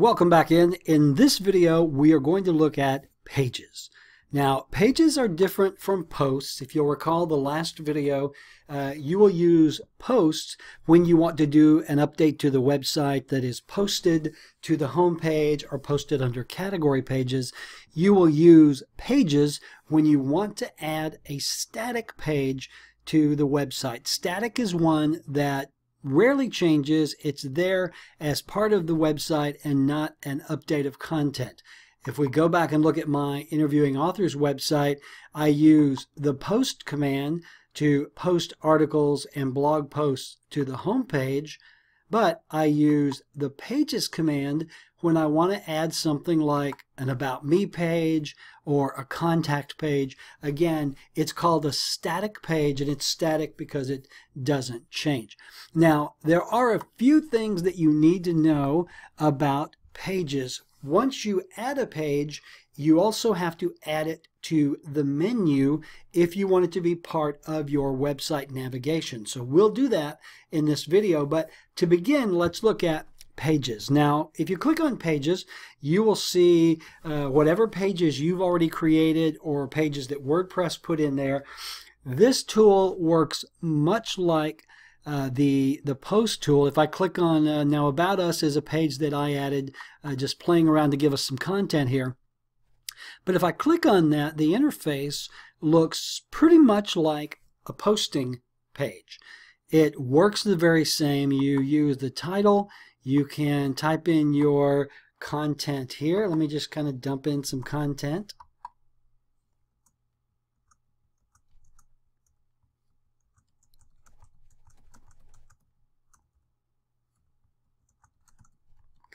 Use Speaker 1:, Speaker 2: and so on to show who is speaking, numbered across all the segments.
Speaker 1: Welcome back in. In this video, we are going to look at pages. Now, pages are different from posts. If you'll recall the last video, you will use posts when you want to do an update to the website that is posted to the home page or posted under category pages. You will use pages when you want to add a static page to the website. Static is one that rarely changes. It's there as part of the website and not an update of content. If we go back and look at my interviewing authors website, I use the post command to post articles and blog posts to the home page, but I use the pages command when I want to add something like an About Me page or a contact page. Again, it's called a static page, and it's static because it doesn't change. Now, there are a few things that you need to know about pages. Once you add a page, you also have to add it to the menu if you want it to be part of your website navigation. So we'll do that in this video, but to begin, let's look at pages. Now, if you click on pages, you will see whatever pages you've already created or pages that WordPress put in there. This tool works much like the post tool. If I click on now, About Us is a page that I added just playing around to give us some content here. But if I click on that, the interface looks pretty much like a posting page. It works the very same. You use the title. You can type in your content here. Let me just kind of dump in some content.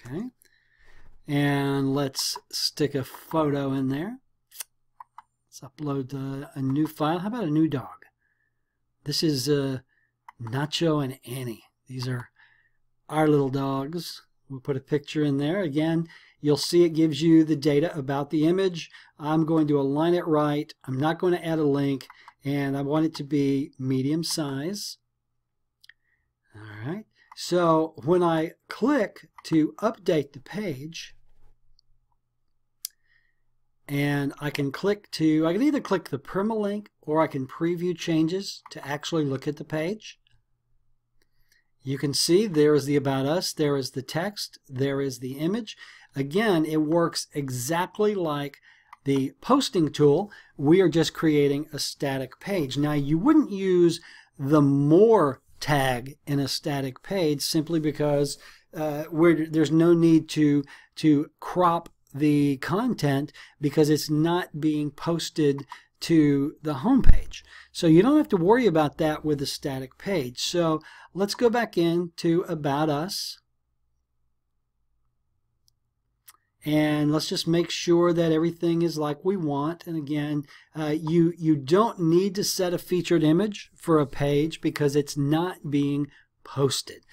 Speaker 1: Okay. And let's stick a photo in there. Let's upload a new file. How about a new dog? This is Nacho and Annie. These are our little dogs. We'll put a picture in there. Again, you'll see it gives you the data about the image. I'm going to align it right. I'm not going to add a link, and I want it to be medium size. All right. So when I click to update the page, and I can either click the permalink or I can preview changes to actually look at the page. You can see there is the About Us, there is the text, there is the image. Again, it works exactly like the posting tool. We are just creating a static page. Now, you wouldn't use the more tag in a static page simply because there's no need to crop the content because it's not being posted to the home page. So you don't have to worry about that with a static page. So let's go back into About Us. And let's just make sure that everything is like we want. And again, you don't need to set a featured image for a page because it's not being posted.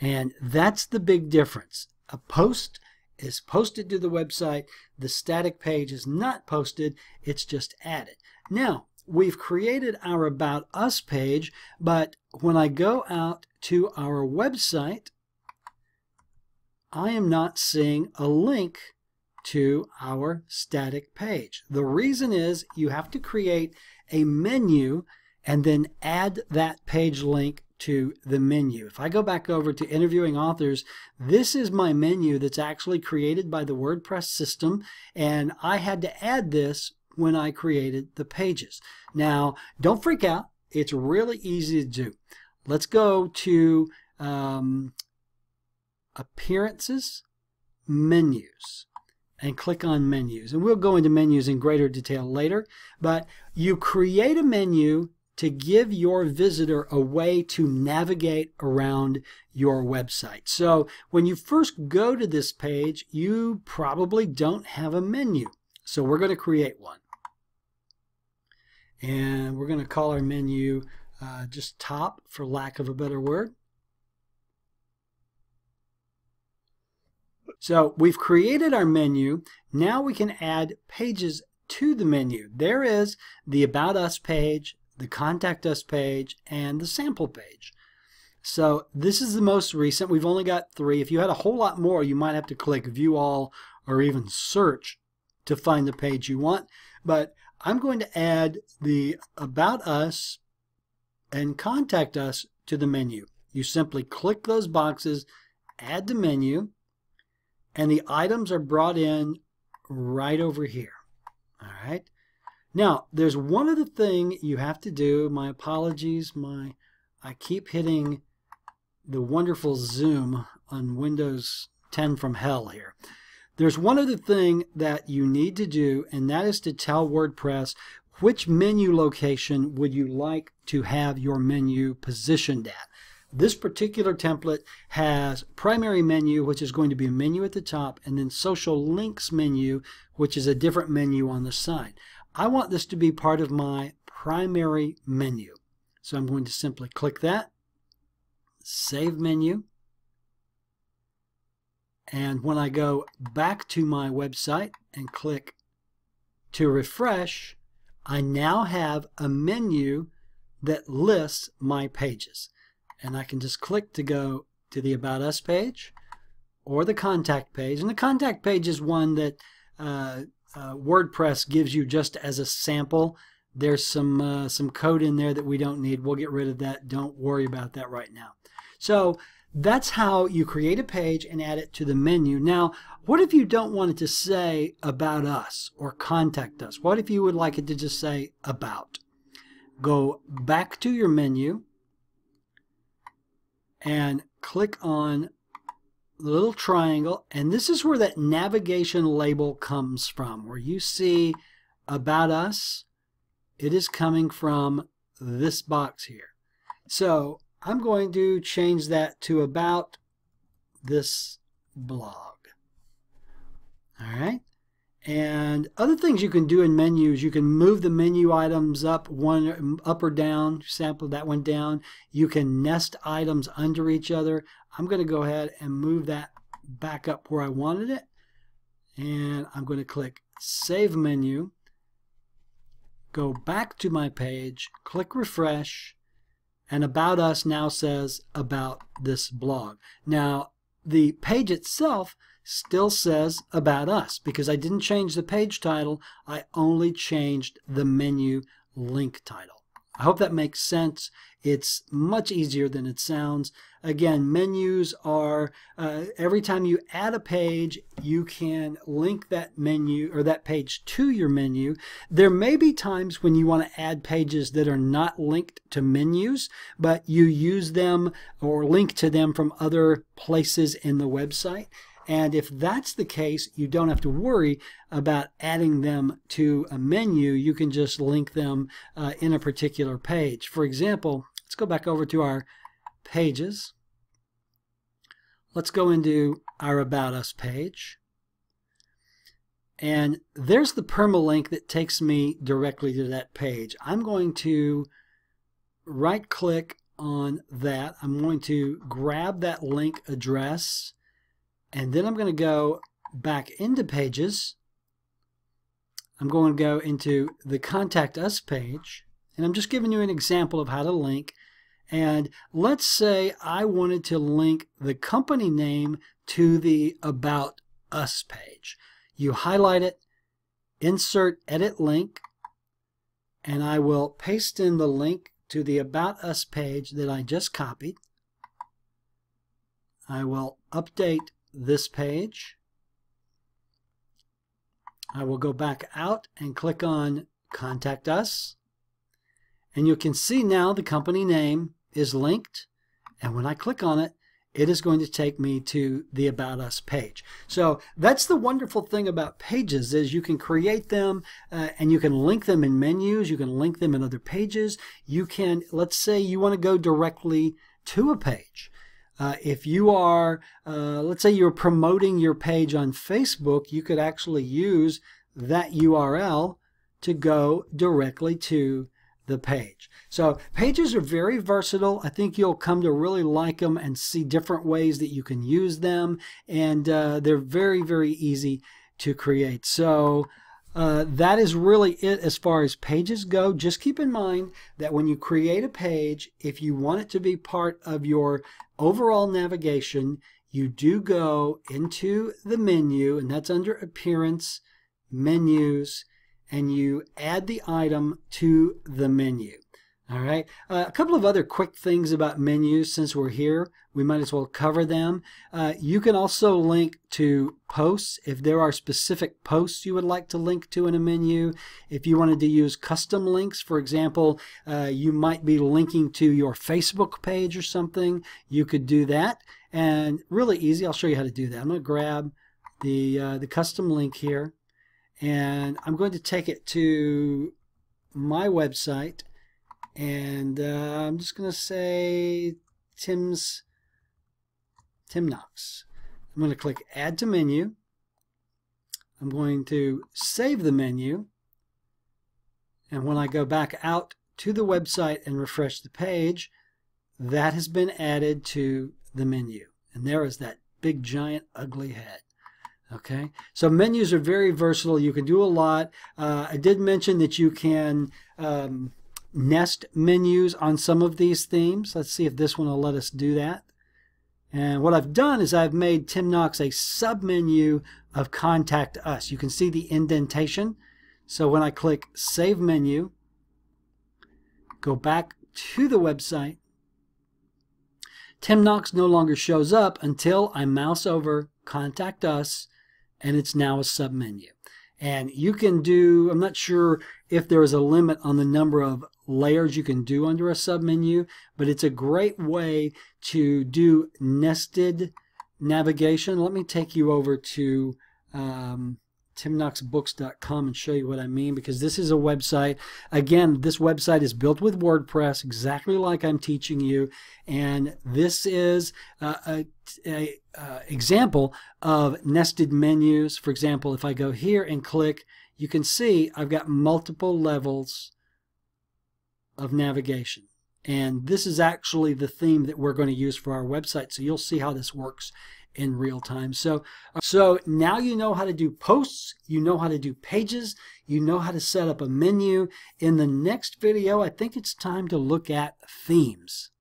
Speaker 1: And that's the big difference. A post is posted to the website. The static page is not posted. It's just added. Now, we've created our About Us page, but when I go out to our website, I am not seeing a link to our static page. The reason is you have to create a menu and then add that page link to the menu. If I go back over to interviewing authors, this is my menu that's actually created by the WordPress system, and I had to add this when I created the pages. Now, don't freak out. It's really easy to do. Let's go to Appearances, Menus, and click on Menus. And we'll go into menus in greater detail later, but you create a menu to give your visitor a way to navigate around your website. So when you first go to this page, you probably don't have a menu. So we're going to create one. And we're going to call our menu just top, for lack of a better word. So we've created our menu. Now we can add pages to the menu. There is the About Us page, the Contact Us page, and the sample page. So this is the most recent. We've only got 3. If you had a whole lot more, you might have to click View All or even Search to find the page you want. But I'm going to add the About Us and Contact Us to the menu. You simply click those boxes, add the menu, and the items are brought in right over here. All right. Now, there's one other thing you have to do. My apologies. I keep hitting the wonderful zoom on Windows 10 from hell here. There's one other thing that you need to do, and that is to tell WordPress which menu location would you like to have your menu positioned at. This particular template has primary menu, which is going to be a menu at the top, and then social links menu, which is a different menu on the side. I want this to be part of my primary menu. So I'm going to simply click that, save menu, and when I go back to my website and click to refresh, I now have a menu that lists my pages. And I can just click to go to the About Us page or the Contact page. And the Contact page is one that WordPress gives you just as a sample. There's some code in there that we don't need. We'll get rid of that. Don't worry about that right now. So that's how you create a page and add it to the menu. Now, what if you don't want it to say About Us or Contact Us? What if you would like it to just say About? Go back to your menu and click on the little triangle, and this is where that navigation label comes from. Where you see About Us, it is coming from this box here. So I'm going to change that to About This Blog. All right. And other things you can do in menus, you can move the menu items up, one up or down, sample that one down. You can nest items under each other. I'm going to go ahead and move that back up where I wanted it. And I'm going to click Save Menu, go back to my page, click Refresh, and About Us now says About This Blog. Now, the page itself still says About Us because I didn't change the page title. I only changed the menu link title. I hope that makes sense. It's much easier than it sounds. Again, menus are, every time you add a page, you can link that menu or that page to your menu. There may be times when you want to add pages that are not linked to menus, but you use them or link to them from other places in the website. And if that's the case, you don't have to worry about adding them to a menu. You can just link them in a particular page. For example, let's go back over to our pages. Let's go into our About Us page. And there's the permalink that takes me directly to that page. I'm going to right-click on that. I'm going to grab that link address. And then I'm going to go back into Pages. I'm going to go into the Contact Us page. And I'm just giving you an example of how to link. And let's say I wanted to link the company name to the About Us page. You highlight it, insert Edit Link, and I will paste in the link to the About Us page that I just copied. I will update this page. I will go back out and click on Contact Us, and you can see now the company name is linked, and when I click on it, it is going to take me to the About Us page. So that's the wonderful thing about pages is you can create them and you can link them in menus, you can link them in other pages. You can, let's say you want to go directly to a page. If you are, let's say you're promoting your page on Facebook, you could actually use that URL to go directly to the page. So pages are very versatile. I think you'll come to really like them and see different ways that you can use them. And they're very, very easy to create. So that is really it as far as pages go. Just keep in mind that when you create a page, if you want it to be part of your overall navigation, you do go into the menu, and that's under Appearance, Menus, and you add the item to the menu. All right. A couple of other quick things about menus. Since we're here, we might as well cover them. You can also link to posts if there are specific posts you would like to link to in a menu. If you wanted to use custom links, for example, you might be linking to your Facebook page or something, you could do that. And really easy. I'll show you how to do that. I'm going to grab the custom link here, and I'm going to take it to my website. And I'm just going to say Tim Knox. I'm going to click Add to Menu. I'm going to save the menu. And when I go back out to the website and refresh the page, that has been added to the menu. And there is that big, giant, ugly head. Okay, so menus are very versatile. You can do a lot. I did mention that you can nest menus on some of these themes. Let's see if this one will let us do that. And what I've done is I've made Tim Knox a sub-menu of Contact Us. You can see the indentation. So when I click Save Menu, go back to the website, Tim Knox no longer shows up until I mouse over Contact Us, and it's now a sub-menu. And you can do, I'm not sure if there is a limit on the number of layers you can do under a submenu, but it's a great way to do nested navigation. Let me take you over to timknoxbooks.com and show you what I mean, because this is a website. Again, this website is built with WordPress, exactly like I'm teaching you, and this is an example of nested menus. For example, if I go here and click, you can see I've got multiple levels of navigation. And this is actually the theme that we're going to use for our website, so you'll see how this works in real time. So now you know how to do posts, you know how to do pages, you know how to set up a menu. In the next video, I think it's time to look at themes.